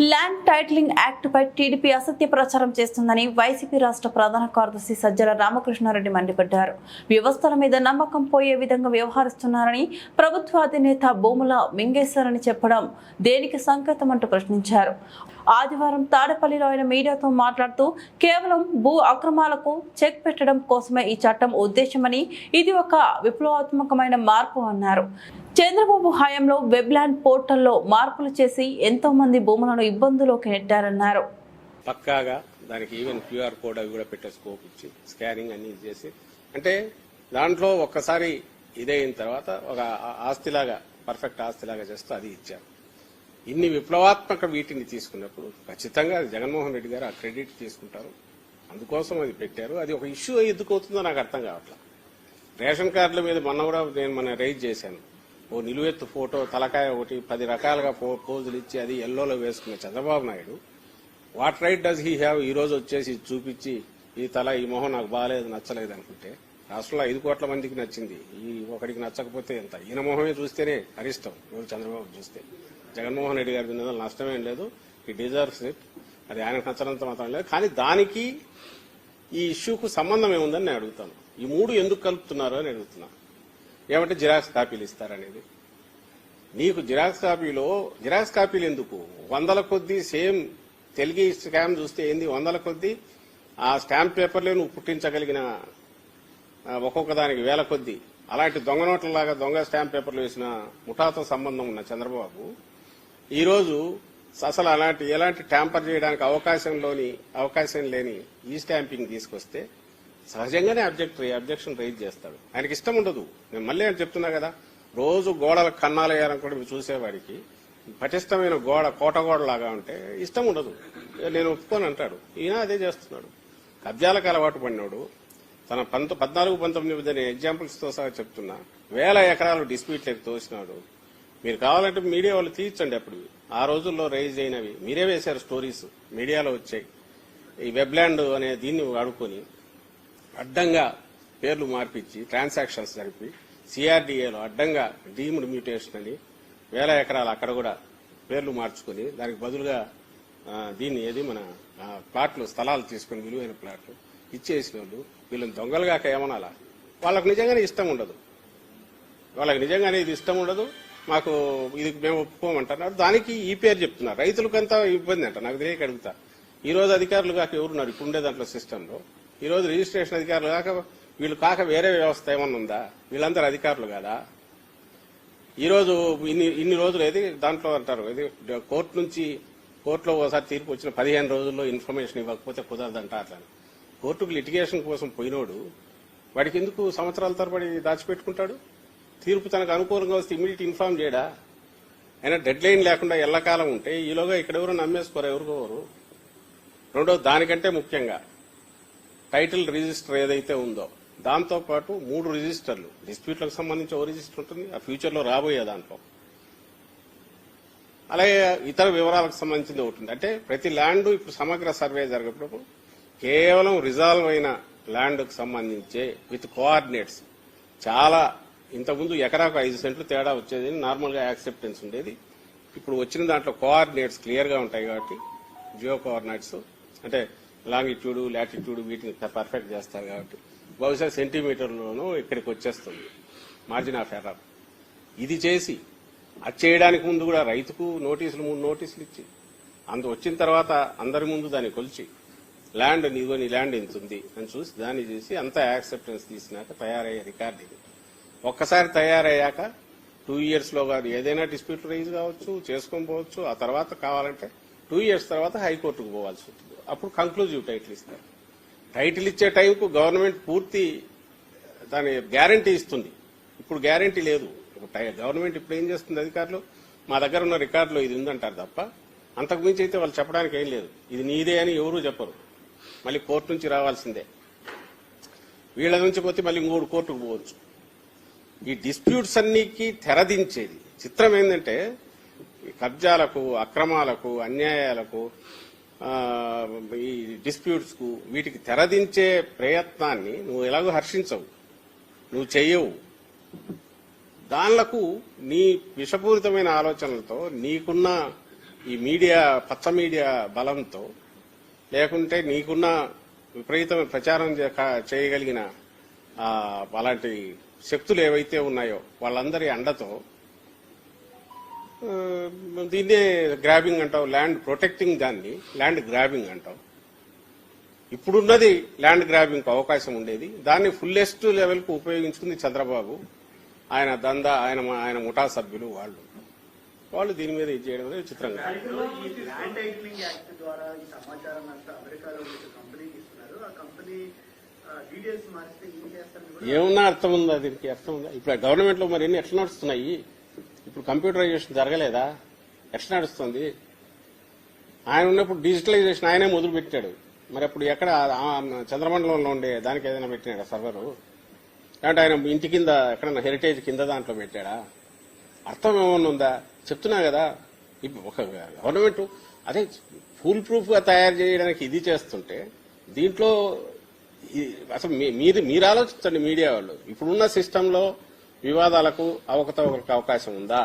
Land titling act పై TDP అసత్య ప్రచారం చేస్తుందని వైసీపీ రాష్ట్ర ప్రధాన కార్యదర్శి సజ్జల రామకృష్ణారెడ్డి మండిపడ్డారు. వ్యవస్థల మీద నమ్మకం పోయే విధంగా వ్యవహరిస్తున్నారని, ప్రభుత్వ అధినేత భూముల మింగేశారని చెప్పడం దేనికి సంకేతం అంటూ ప్రశ్నించారు. ఆదివారం తాడేపల్లిలో ఆయన మీడియాతో మాట్లాడుతూ కేవలం భూ అక్రమాలకు చెక్ పెట్టడం కోసమే ఈ చట్టం ఉద్దేశమని, ఇది ఒక విప్లవాత్మకమైన మార్పు అన్నారు. చంద్రబాబు హయాంలో వెబ్లాండ్ పోర్టల్లో మార్పులు చేసి ఎంతో మంది భూములను ఇబ్బందుల్లోకి నెట్టారన్నారు. పక్కాగా దానికి ఈవెన్ క్యూఆర్ కోడ్ అవి కూడా పెట్టే స్కోప్ ఇచ్చి స్కానింగ్ అన్ని చేసి, అంటే దాంట్లో ఒక్కసారి ఇదైన తర్వాత ఒక ఆస్తిలాగా పర్ఫెక్ట్ ఆస్తిలాగా చేస్తూ అది ఇచ్చారు. ఇన్ని విప్లవాత్మక వీటిని తీసుకున్నప్పుడు ఖచ్చితంగా జగన్మోహన్ రెడ్డి గారు ఆ క్రెడిట్ తీసుకుంటారు. అందుకోసం అది పెట్టారు. అది ఒక ఇష్యూ ఎందుకు అవుతుందో నాకు అర్థం కావట్లేదు. రేషన్ కార్డుల మీద మొన్న కూడా నేను రైజ్ చేశాను. ఓ నిలువెత్తు ఫోటో తలకాయ ఒకటి 10 రకాలుగా పోజులు ఇచ్చి అది ఎల్లోలో వేసుకున్న Chandrababu Naidu what right does he have ఈ రోజు వచ్చేసి చూపించి ఈ తల ఈ మొహం నాకు బాగాలేదు నచ్చలేదు అనుకుంటే, రాష్ట్రంలో 5 కోట్ల మందికి నచ్చింది, ఈ ఒకడికి నచ్చకపోతే ఎంత? ఈయన మొహమే చూస్తేనే అరిష్టం. చంద్రబాబు చూస్తే జగన్మోహన్ రెడ్డి గారి మీద నష్టమేం లేదు. ఈ డిజర్వ్స్ ఇట్. అది ఆయనకు నచ్చనంత మాత్రం లేదు. కానీ దానికి ఈ ఇష్యూకు సంబంధం ఏముందని నేను అడుగుతాను. ఈ 3 ఎందుకు కలుపుతున్నారు అని అడుగుతున్నాను. ఏమంటే జిరాక్స్ కాపీలు ఇస్తారనేది. నీకు జిరాక్స్ కాపీలు ఎందుకు? 100ల కొద్దీ సేమ్ తెలుగు స్కామ్ చూస్తే ఏంది, 100ల కొద్దీ ఆ స్టాంప్ పేపర్లే నువ్వు పుట్టించగలిగిన ఒక్కొక్క దానికి 1000 కొద్దీ అలాంటి దొంగ నోట్లలాగా దొంగ స్టాంప్ పేపర్లు వేసిన ముఠాతో సంబంధం ఉన్న చంద్రబాబు ఈరోజు అసలు ఎలాంటి ట్యాంపర్ చేయడానికి అవకాశం లేని ఈ స్టాంపింగ్ తీసుకొస్తే సహజంగానే అబ్జెక్షన్ రైజ్ చేస్తాడు. ఆయనకి ఇష్టం ఉండదు. నేను మళ్ళీ అని చెప్తున్నా కదా, రోజు గోడల కన్నాలు వేయాలనుకుంటే చూసేవాడికి పటిష్టమైన కోటగోడలాగా ఉంటే ఇష్టం ఉండదు. నేను ఒప్పుకొని అంటాడు. ఈయన అదే చేస్తున్నాడు. కబ్జాలకు అలవాటు పడినాడు. తన 14-19 ఎగ్జాంపుల్స్ తో సహా చెప్తున్నా 1000 ఎకరాలు డిస్ప్యూట్లకు తోసినాడు. మీరు కావాలంటే మీడియా వాళ్ళు తీర్చండి. అప్పుడు ఆ రోజుల్లో రైజ్ అయినవి మీరే వేశారు. స్టోరీస్ మీడియాలో వచ్చాయి. ఈ వెబ్లాండ్ అనే దీన్ని వాడుకొని అడ్డంగా పేర్లు మార్పించి ట్రాన్సాక్షన్స్ జరిపి సిఆర్డీఏలో అడ్డంగా డీమ్డ్ మ్యూటేషన్ అని 1000 ఎకరాలు అక్కడ కూడా పేర్లు మార్చుకుని దానికి బదులుగా మన ప్లాట్లు స్థలాలు తీసుకుని విలువైన ప్లాట్లు ఇచ్చేసిన వాళ్ళు వీళ్ళని దొంగలుగా ఏమనాలా? వాళ్ళకు నిజంగానే ఇష్టం ఉండదు. మాకు ఇది మేము ఒప్పుకోమంటున్నారు. దానికి ఈ పేరు చెప్తున్నారు. రైతులకంతా ఇబ్బంది అంట. నాకు తెలియక అడుగుతా. ఈ రోజు అధికారులు కాక ఎవరున్నారు ఇప్పుడు ఉండే దాంట్లో సిస్టంలో? ఈ రోజు రిజిస్ట్రేషన్ అధికారులు కాక వీళ్ళు కాక వేరే వ్యవస్థ ఏమన్నా ఉందా? వీళ్ళందరూ అధికారులు కాదా? ఈ రోజు ఇన్ని రోజులు ఏది దాంట్లో అంటారు, ఇది కోర్టులో ఒకసారి తీర్పు వచ్చిన 15 రోజుల్లో ఇన్ఫర్మేషన్ ఇవ్వకపోతే కుదరదంట. అట్లా కోర్టుకు లిటిగేషన్ కోసం పోయినోడు వాడికి ఎందుకు సంవత్సరాల తరబడి దాచిపెట్టుకుంటాడు? తీర్పు తనకు అనుకూలంగా వస్తే ఇమీడియట్ ఇన్ఫార్మ్ చేయడా? అయినా డెడ్ లైన్ లేకుండా ఎల్లకాలం ఉంటే ఈలోగా ఇక్కడెవరు నమ్మేసుకోరు, ఎవరుకోరు. రెండో, దానికంటే ముఖ్యంగా టైటిల్ రిజిస్టర్ ఏదైతే ఉందో దాంతో పాటు 3 రిజిస్టర్లు, డిస్ప్యూట్లకు సంబంధించి ఓ రిజిస్టర్ ఉంటుంది, ఆ ఫ్యూచర్ లో రాబోయే దాంట్లో అలాగే ఇతర వివరాలకు సంబంధించింది ఉంటుంది. అంటే ప్రతి ల్యాండ్ ఇప్పుడు సమగ్ర సర్వే జరిగేటప్పుడు కేవలం రిజాల్వ్ అయిన ల్యాండ్ కు సంబంధించే విత్ కోఆర్డినేట్స్ చాలా, ఇంతకుముందు ఎకరాకు 5 సెంట్లు తేడా వచ్చేది, నార్మల్ గా యాక్సెప్టెన్స్ ఉండేది. ఇప్పుడు వచ్చిన దాంట్లో కోఆర్డినేట్స్ క్లియర్ గా ఉంటాయి కాబట్టి జియో కోఆర్డినేట్స్ అంటే లాంగిట్యూడ్ లాటిట్యూడ్ వీటిని పర్ఫెక్ట్ చేస్తారు కాబట్టి బహుశా సెంటీమీటర్లోనూ ఇక్కడికి వచ్చేస్తుంది మార్జిన్ ఆఫ్ ఎర్రర్. ఇది చేసి అది చేయడానికి ముందు కూడా రైతుకు 3 నోటీసులు ఇచ్చి వచ్చిన తర్వాత అందరి ముందు దాన్ని కొలిచి ల్యాండ్ నీ ల్యాండ్ ఎంత ఉంది అని చూసి దాన్ని చేసి అంతా యాక్సెప్టెన్స్ తీసినాక తయారయ్యే రికార్డింగ్. ఒక్కసారి తయారయ్యాక 2 years లో కాదు ఏదైనా డిస్ప్యూట్ రైజ్ కావచ్చు, చేసుకొని పోవచ్చు. ఆ తర్వాత కావాలంటే 2 years తర్వాత హైకోర్టుకు పోవాల్సి ఉంటుంది. అప్పుడు కంక్లూజివ్ టైటిల్ ఇస్తారు. టైటిల్ ఇచ్చే టైంకు గవర్నమెంట్ పూర్తి దాని గ్యారంటీ ఇస్తుంది. ఇప్పుడు గ్యారంటీ లేదు. గవర్నమెంట్ ఇప్పుడు ఏం చేస్తుంది, అధికారులు మా దగ్గర ఉన్న రికార్డులో ఇది ఉందంటారు తప్ప అంతకు మించి అయితే వాళ్ళు చెప్పడానికి ఏం లేదు. ఇది నీదే అని ఎవరూ చెప్పరు. మళ్ళీ కోర్టు నుంచి రావాల్సిందే. వీళ్ళ నుంచి పోతే మళ్ళీ 3 కోర్టుకు పోవచ్చు. ఈ డిస్ప్యూట్స్ అన్నికి తెరదించేది చిత్రం ఏంటంటే కబ్జాలకు, అక్రమాలకు, అన్యాయాలకు, ఈ డిస్ప్యూట్స్ కు వీటికి తెరదించే ప్రయత్నాన్ని నువ్వు ఎలాగో హర్షించవు, నువ్వు చెయ్యవు. దానిలకు నీ విషపూరితమైన ఆలోచనలతో నీకున్న ఈ మీడియా పచ్చ మీడియా బలంతో లేకుంటే నీకున్న విపరీతమైన ప్రచారం చేయగలిగిన అలాంటి శక్తులు ఏవైతే ఉన్నాయో వాళ్ళందరి అండతో దీన్నే గ్రాబింగ్ అంటావు, ల్యాండ్ ప్రొటెక్టింగ్ దాన్ని ల్యాండ్ గ్రాబింగ్ అంటావు. ఇప్పుడున్నది ల్యాండ్ గ్రాబింగ్ అవకాశం ఉండేది, దాన్ని ఫుల్లెస్ట్ లెవెల్ కు ఉపయోగించుకుంది చంద్రబాబు, ఆయన దందా, ఆయన ముఠా సభ్యులు వాళ్ళు దీని మీద ఇది చేయడం అనేది చిత్రంగా. ఏమన్నా అర్థం ఉందా దీనికి? అర్థం ఉందా? ఇప్పుడు గవర్నమెంట్ లో మరి ఎన్ని ఎట్లా నడుస్తున్నాయి? ఇప్పుడు కంప్యూటరైజేషన్ జరగలేదా? ఎట్లా నడుస్తుంది? ఆయన ఉన్నప్పుడు డిజిటలైజేషన్ ఆయనే మొదలు పెట్టాడు. మరి అప్పుడు ఎక్కడ చంద్రమండలంలో ఉండే దానికి ఏదైనా పెట్టినాడా సర్వరు? అంటే ఆయన ఇంటి కింద ఎక్కడన్నా హెరిటేజ్ కింద దాంట్లో పెట్టాడా? అర్థం ఏమన్నా ఉందా? చెప్తున్నా కదా, ఇప్పుడు ఒక గవర్నమెంట్ అదే ఫుల్ ప్రూఫ్ గా తయారు చేయడానికి ఇది చేస్తుంటే దీంట్లో అసలు మీరు ఆలోచించండి మీడియా వాళ్ళు. ఇప్పుడున్న సిస్టంలో వివాదాలకు అవకతవకలకు అవకాశం ఉందా?